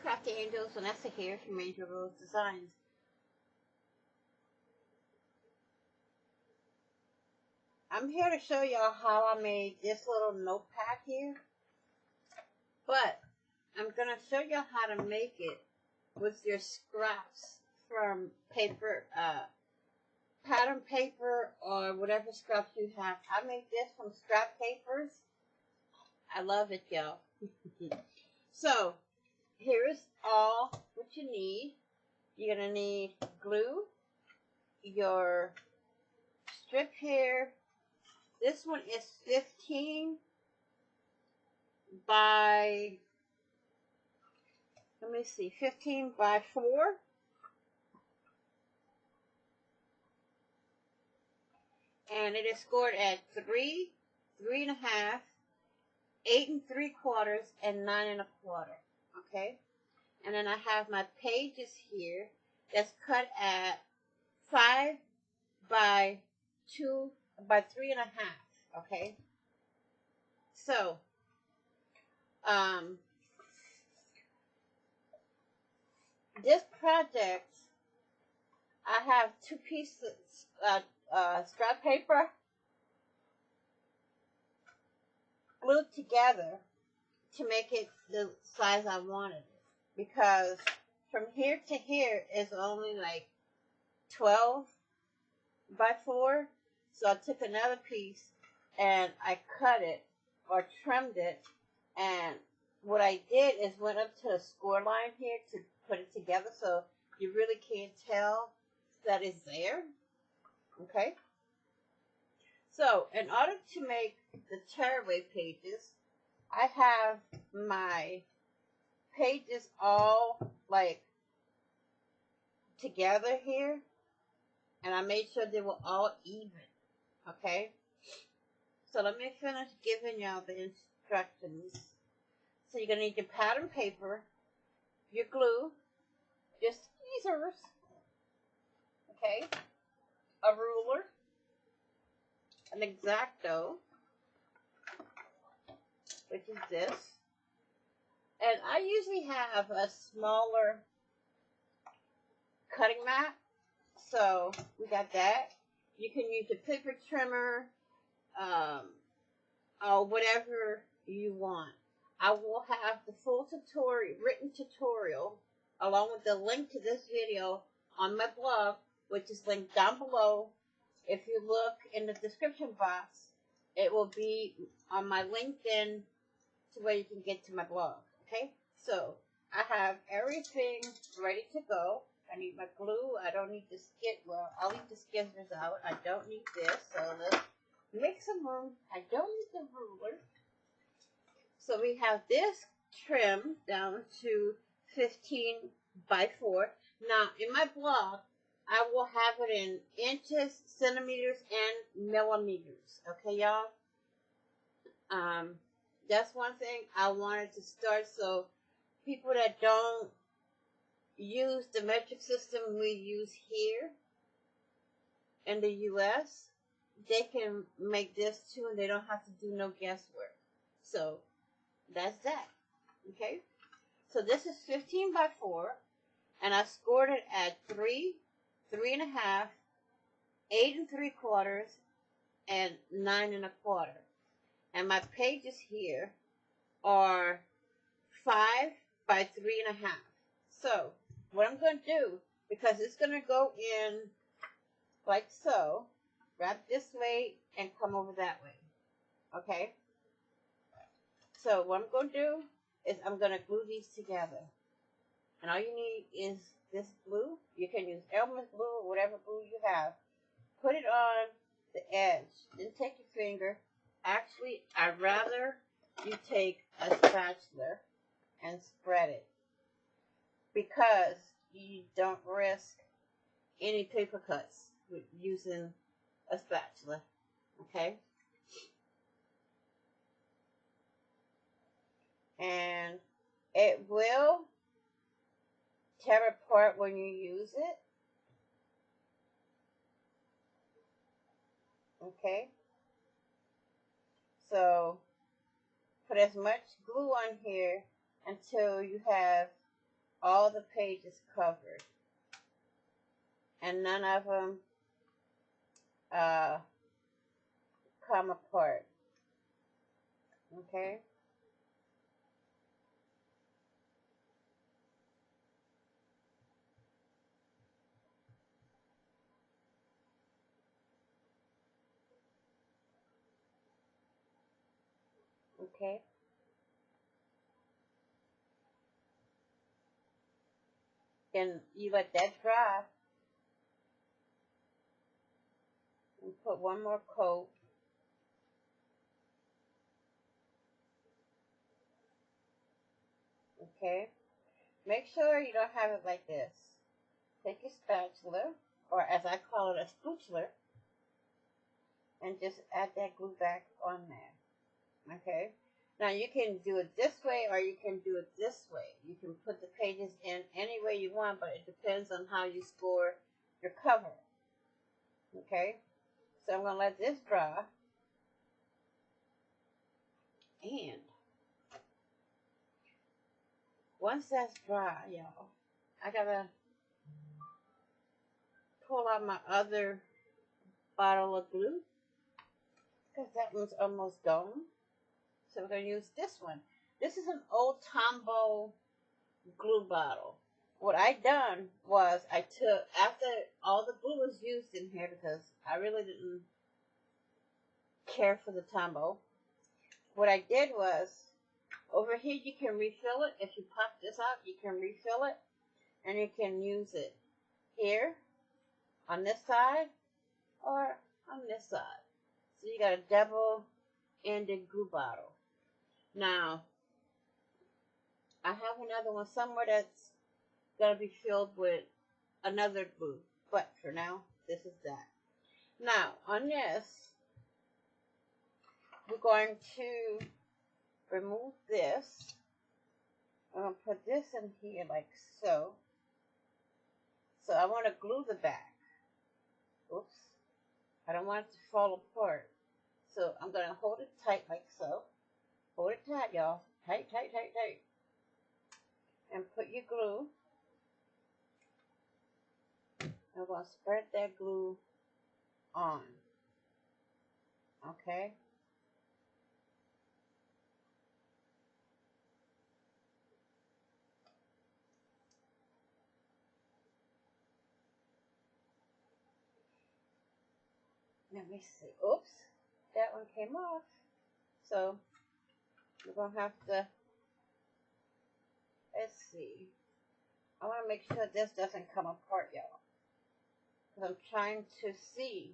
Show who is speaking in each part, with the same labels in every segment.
Speaker 1: Crafty Angels, Vanessa here from ANGELROSE Designs. I'm here to show y'all how I made this little notepad here, but I'm going to show y'all how to make it with your scraps from paper, pattern paper, or whatever scraps you have. I made this from scrap papers. I love it, y'all. So, here's all what you need. You're going to need glue, your strip here. This one is 15 by, 15 by 4. And it is scored at 3, 3.5, 8 3/4, and 9 1/4. Okay? And then I have my pages here that's cut at 5 by 2 by 3.5. Okay? So, this project, I have 2 pieces scrap paper glued together to make it the size I wanted it, because from here to here is only like 12 by 4. So I took another piece and I cut it or trimmed it, and what I did is went up to a score line here to put it together so you really can't tell that it's there. Okay? So, in order to make the tearaway pages, I have my pages all like together here, and I made sure they were all even. Okay? So let me finish giving y'all the instructions. So you're going to need your pattern paper, your glue, your tweezers, okay, a ruler, an X-Acto, which is this, and I usually have a smaller cutting mat, so we got that. You can use a paper trimmer, or whatever you want. I will have the full tutorial, written tutorial, along with the link to this video on my blog, which is linked down below. If you look in the description box, it will be on my LinkedIn to where you can get to my blog. Okay? So, I have everything ready to go. I need my glue. I don't need the I'll leave the scissors out. I don't need this. So, let's make some room. I don't need the ruler. So, we have this trim down to 15 by 4. Now, in my blog, I will have it in inches, centimeters, and millimeters. Okay, y'all? That's one thing I wanted to start, so people that don't use the metric system we use here in the U.S., they can make this too, and they don't have to do no guesswork. So, that's that. Okay? So, this is 15 by 4, and I scored it at 3, 3.5, 8 3/4, and 9 1/4. And my pages here are 5 by 3.5. So, what I'm going to do, because it's going to go in like so, wrap this way and come over that way. Okay? So, what I'm going to do is I'm going to glue these together. And all you need is this glue. You can use Elmer's glue or whatever glue you have. Put it on the edge. Then take your finger. Actually, I'd rather you take a spatula and spread it, because you don't risk any paper cuts with using a spatula. Okay? And it will tear apart when you use it. Okay? So, put as much glue on here until you have all the pages covered, and none of them come apart. Okay? Okay? And you let that dry and put one more coat. Okay? Make sure you don't have it like this. Take your spatula, or as I call it, a spatula, and just add that glue back on there. Okay? Now you can do it this way or you can do it this way. You can put the pages in any way you want, but it depends on how you score your cover. Okay? So I'm going to let this dry. And once that's dry, y'all, I got to pull out my other bottle of glue because that one's almost gone. So we're going to use this one. This is an old Tombow glue bottle. What I done was I took, after all the glue was used in here, because I really didn't care for the Tombow, what I did was, over here you can refill it. If you pop this out, you can refill it, and you can use it here, on this side, or on this side. So you got a double-ended glue bottle. Now, I have another one somewhere that's going to be filled with another glue. But for now, this is that. Now, on this, we're going to remove this. I'm going to put this in here like so. So I want to glue the back. Oops. I don't want it to fall apart. So I'm going to hold it tight like so. Hold it tight, y'all. Tight, tight, tight, tight. And put your glue. I'm going to spread that glue on. Okay? Let me see. Oops. That one came off. So, we're going to have to, let's see. I want to make sure this doesn't come apart, y'all. Because I'm trying to see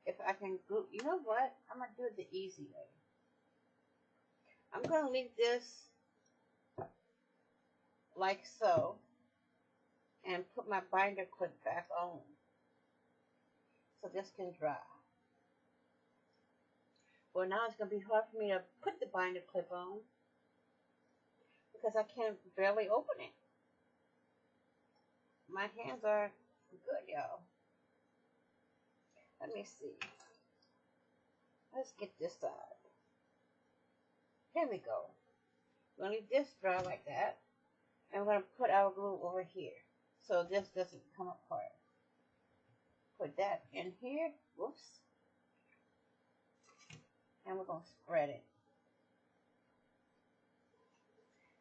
Speaker 1: if I can glue. You know what? I'm going to do it the easy way. I'm going to leave this like so. And put my binder clip back on. So this can dry. Well, now it's going to be hard for me to put the binder clip on. Because I can't barely open it. My hands are good, y'all. Let me see. Let's get this side. Here we go. We're going to leave this dry like that. And we're going to put our glue over here. So this doesn't come apart. Put that in here. Whoops. And we're going to spread it.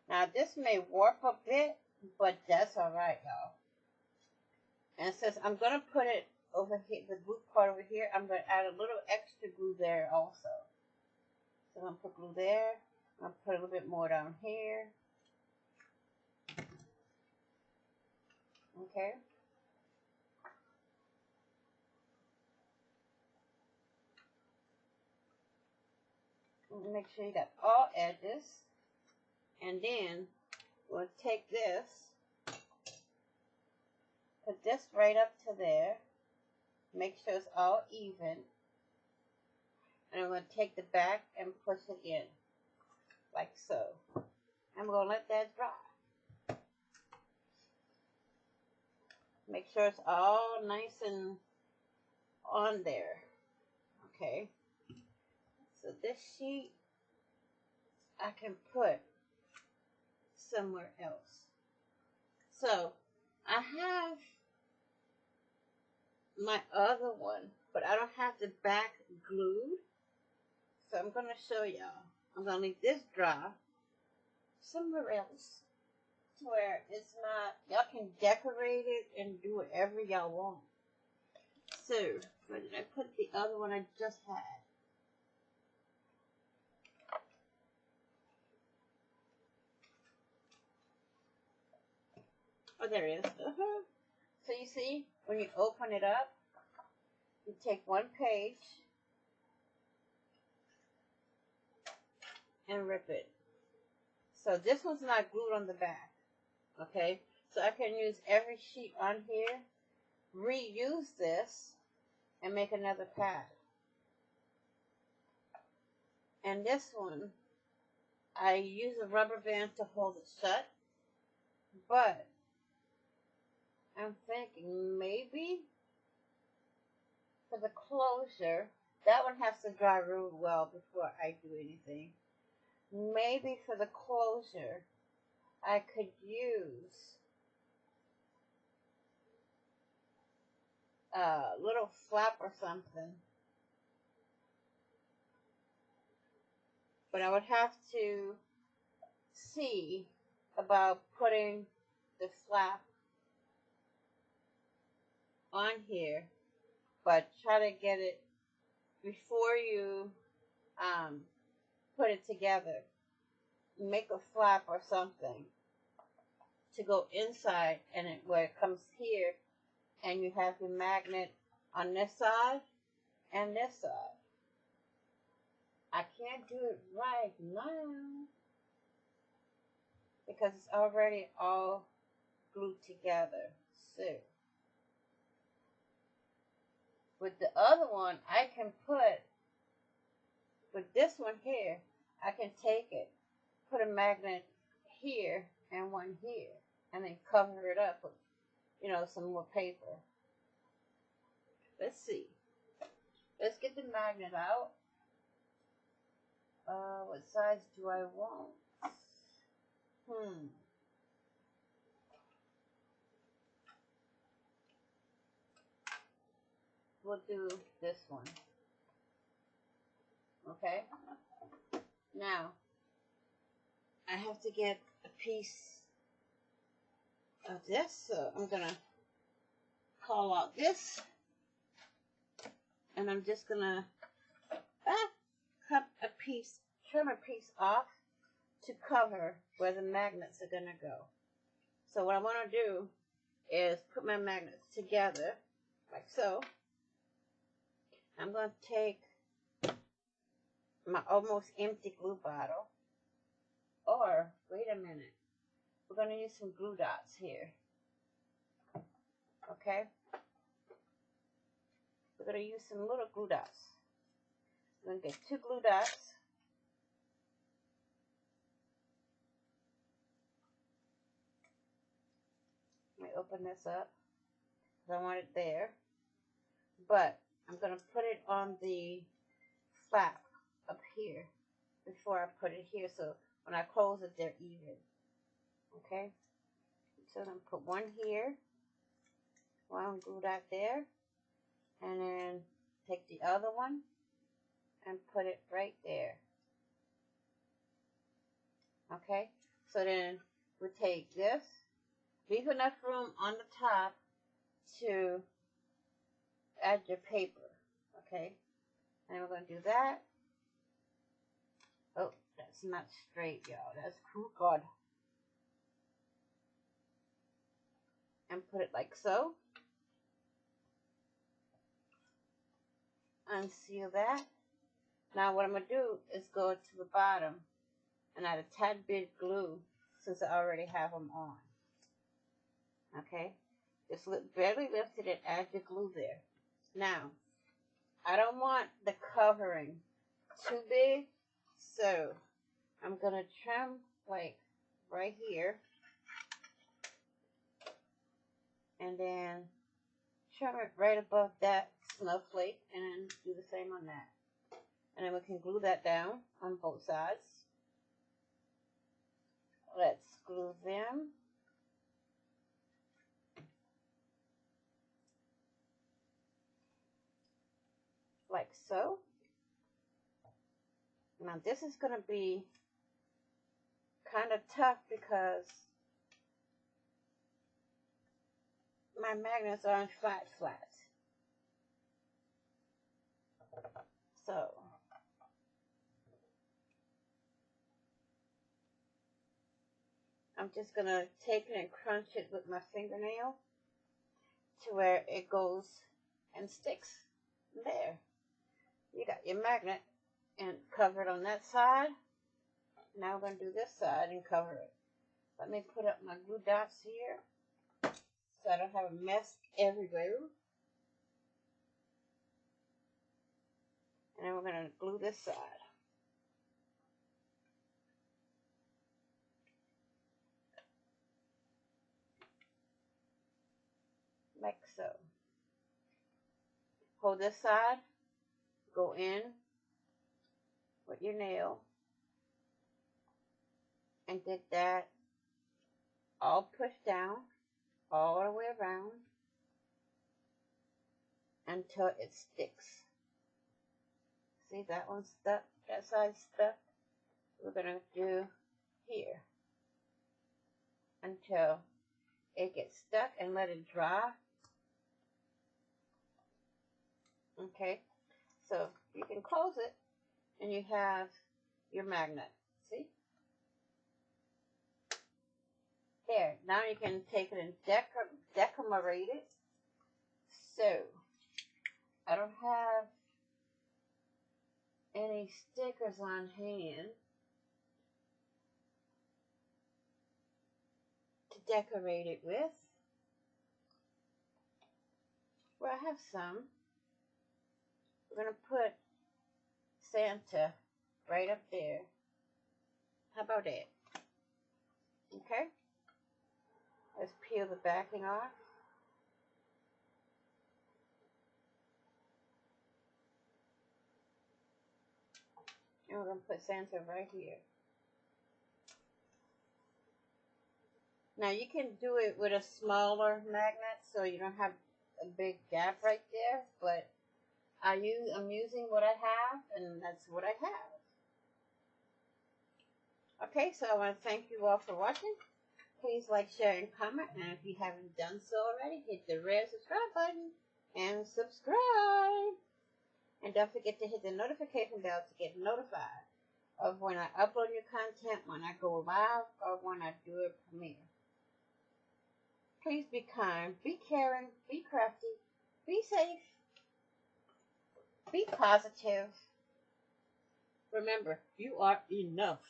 Speaker 1: Now this may warp a bit, but that's alright, y'all. And since I'm going to put it over here, the glue part over here, I'm going to add a little extra glue there also. So I'm going to put glue there. I'm going to put a little bit more down here. Okay. Make sure you got all edges. And then we'll take this, put this right up to there. Make sure it's all even. And I'm going to take the back and push it in. Like so. I'm going to let that dry. Make sure it's all nice and on there. Okay. So this sheet I can put somewhere else. So I have my other one, but I don't have the back glued. So I'm going to show y'all. I'm going to leave this dry somewhere else to where it's not, y'all can decorate it and do whatever y'all want. So, where did I put the other one I just had? Oh, there it is. So you see, when you open it up, you take one page and rip it. So this one's not glued on the back, okay? So I can use every sheet on here, reuse this, and make another pad. And this one, I use a rubber band to hold it shut, but I'm thinking maybe for the closure, that one has to dry real well before I do anything. Maybe for the closure, I could use a little flap or something. But I would have to see about putting the flap on here, but try to get it before you put it together. Make a flap or something to go inside, and where it comes here, and you have your magnet on this side and this side. I can't do it right now because it's already all glued together. So with the other one, I can put, with this one here, I can take it, put a magnet here and one here, and then cover it up with, you know, some more paper. Let's see. Let's get the magnet out. What size do I want? We'll do this one. Okay? Now, I have to get a piece of this, so I'm going to call out this, and I'm just going to cut a piece, trim a piece off to cover where the magnets are going to go. So what I want to do is put my magnets together, like so. I'm going to take my almost empty glue bottle, or, wait a minute, we're going to use some glue dots here. Okay? We're going to use some little glue dots. I'm going to get 2 glue dots. Let me open this up, because I want it there. But I'm going to put it on the flap up here before I put it here, so when I close it, they're even. Okay? So I'm going to put one here, one glue dot there, and then take the other one and put it right there. Okay? So then we take this, leave enough room on the top to add your paper. Okay? And we're going to do that. Oh, that's not straight, y'all. That's crooked. And put it like so. Unseal that. Now what I'm going to do is go to the bottom and add a tad bit glue, since I already have them on. Okay? Just barely lift it and add your glue there. Now, I don't want the covering too big, so I'm going to trim like right here, and then trim it right above that snowflake, and then do the same on that. And then we can glue that down on both sides. Let's glue them. like so. Now this is going to be kind of tough because my magnets aren't flat. So I'm just going to take it and crunch it with my fingernail to where it goes and sticks there. You got your magnet and cover it on that side. Now we're going to do this side and cover it. Let me put up my glue dots here so I don't have a mess everywhere. And then we're going to glue this side. Like so. Hold this side, go in with your nail, and get that all pushed down all the way around until it sticks. See, that one's stuck, that side's stuck. We're going to do here until it gets stuck and let it dry. Okay, so you can close it and you have your magnet. See? There, now you can take it and decorate it. So, I don't have any stickers on hand to decorate it with. Well, I have some. We're going to put Santa right up there. How about that? Okay. Let's peel the backing off. And we're going to put Santa right here. Now you can do it with a smaller magnet so you don't have a big gap right there, but I'm using what I have, and that's what I have. Okay, so I want to thank you all for watching. Please like, share, and comment. And if you haven't done so already, hit the red subscribe button and subscribe. And don't forget to hit the notification bell to get notified of when I upload new content, when I go live, or when I do a premiere. Please be kind, be caring, be crafty, be safe, be positive. Remember, you are enough.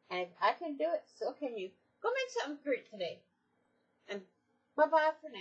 Speaker 1: And if I can do it, so can you. Go make something great today. And bye-bye for now.